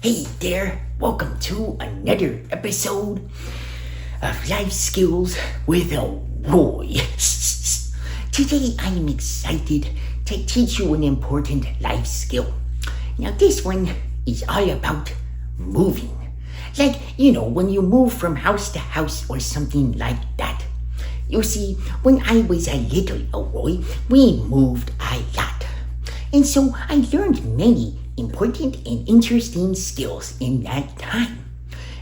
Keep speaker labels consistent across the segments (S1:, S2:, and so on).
S1: Hey there, welcome to another episode of Life Skills with Elroy. Today I'm excited to teach you an important life skill. Now this one is all about moving. Like, when you move from house to house or something like that. You see, when I was a little Elroy, we moved a lot. And so I learned many important and interesting skills in that time.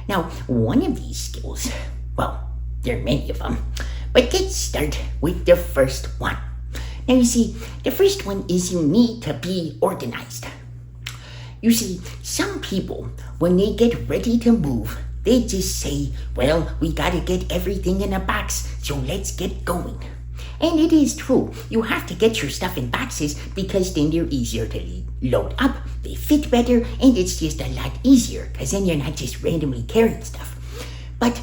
S1: Now, one of these skills, well, there are many of them, but let's start with the first one. Now, you see, the first one is you need to be organized. You see, some people, when they get ready to move, they just say, well, we gotta get everything in a box, so let's get going. And it is true, you have to get your stuff in boxes because then they're easier to load up, they fit better, and it's just a lot easier because then you're not just randomly carrying stuff. But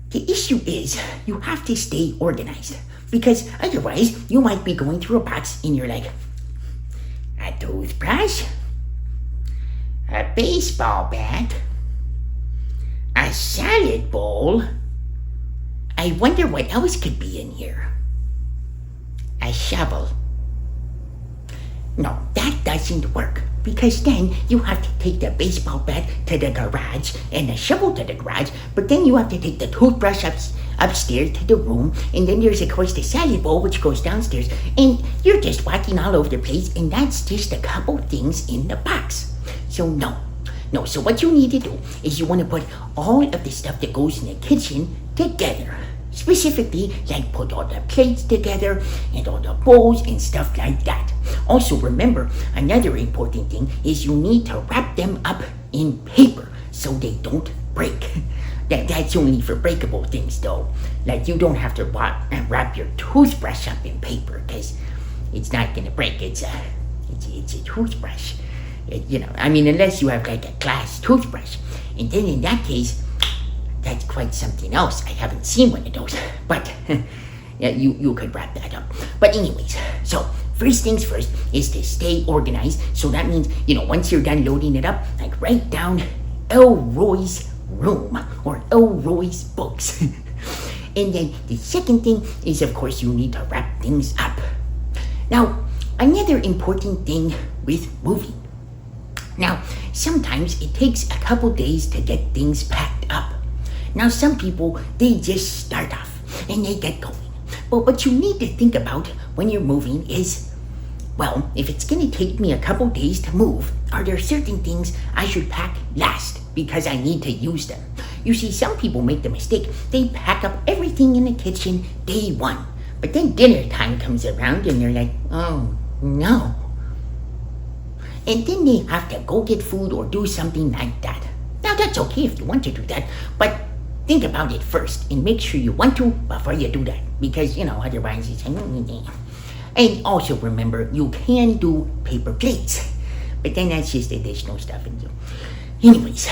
S1: the issue is you have to stay organized because otherwise you might be going through a box and you're like, a toothbrush, a baseball bat, a salad bowl. I wonder what else could be in here. A shovel. No, that doesn't work because then you have to take the baseball bat to the garage and the shovel to the garage, but then you have to take the toothbrush upstairs to the room, and then there's of course the salad bowl which goes downstairs, and you're just walking all over the place, and that's just a couple things in the box. So no, so what you need to do is you want to put all of the stuff that goes in the kitchen together. Specifically, like put all the plates together and all the bowls and stuff like that. Also remember, another important thing is you need to wrap them up in paper so they don't break. That's only for breakable things though. Like you don't have to wrap your toothbrush up in paper because it's not gonna break. It's a toothbrush. Unless you have like a glass toothbrush. And then in that case, that's quite something else. I haven't seen one of those, but you could wrap that up. But anyways, so first things first is to stay organized. So that means, once you're done loading it up, like write down Elroy's room or Elroy's books. And then the second thing is, of course, you need to wrap things up. Now, another important thing with moving. Now, sometimes it takes a couple days to get things packed up. Now, some people, they just start off and they get going. But what you need to think about when you're moving is, well, if it's going to take me a couple days to move, are there certain things I should pack last because I need to use them? You see, some people make the mistake, they pack up everything in the kitchen day one. But then dinner time comes around and they're like, oh, no. And then they have to go get food or do something like that. Now, that's okay if you want to do that, but think about it first and make sure you want to before you do that because, otherwise it's... And also remember, you can do paper plates, but then that's just additional stuff. Anyways,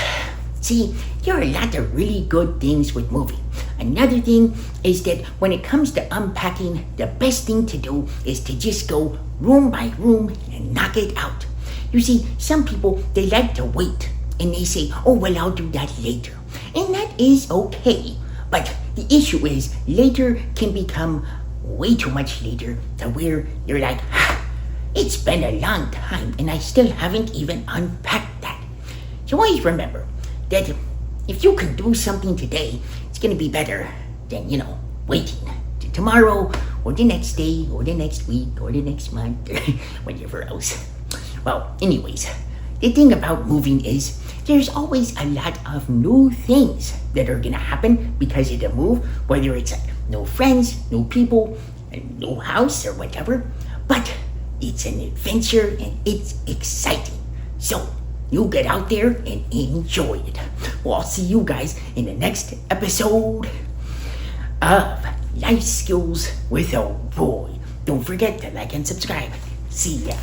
S1: see, there are a lot of really good things with moving. Another thing is that when it comes to unpacking, the best thing to do is to just go room by room and knock it out. You see, some people, they like to wait and they say, oh, well, I'll do that later. And that is okay. But the issue is later can become way too much later to where you're like, it's been a long time and I still haven't even unpacked that. So always remember that if you can do something today, it's going to be better than, waiting to tomorrow or the next day or the next week or the next month or whatever else. Well, anyways, the thing about moving is there's always a lot of new things that are gonna happen because of the move, whether it's like no friends, new people, a new house or whatever, but it's an adventure and it's exciting. So you get out there and enjoy it. Well, I'll see you guys in the next episode of Life Skills with Elroy. Don't forget to like and subscribe. See ya.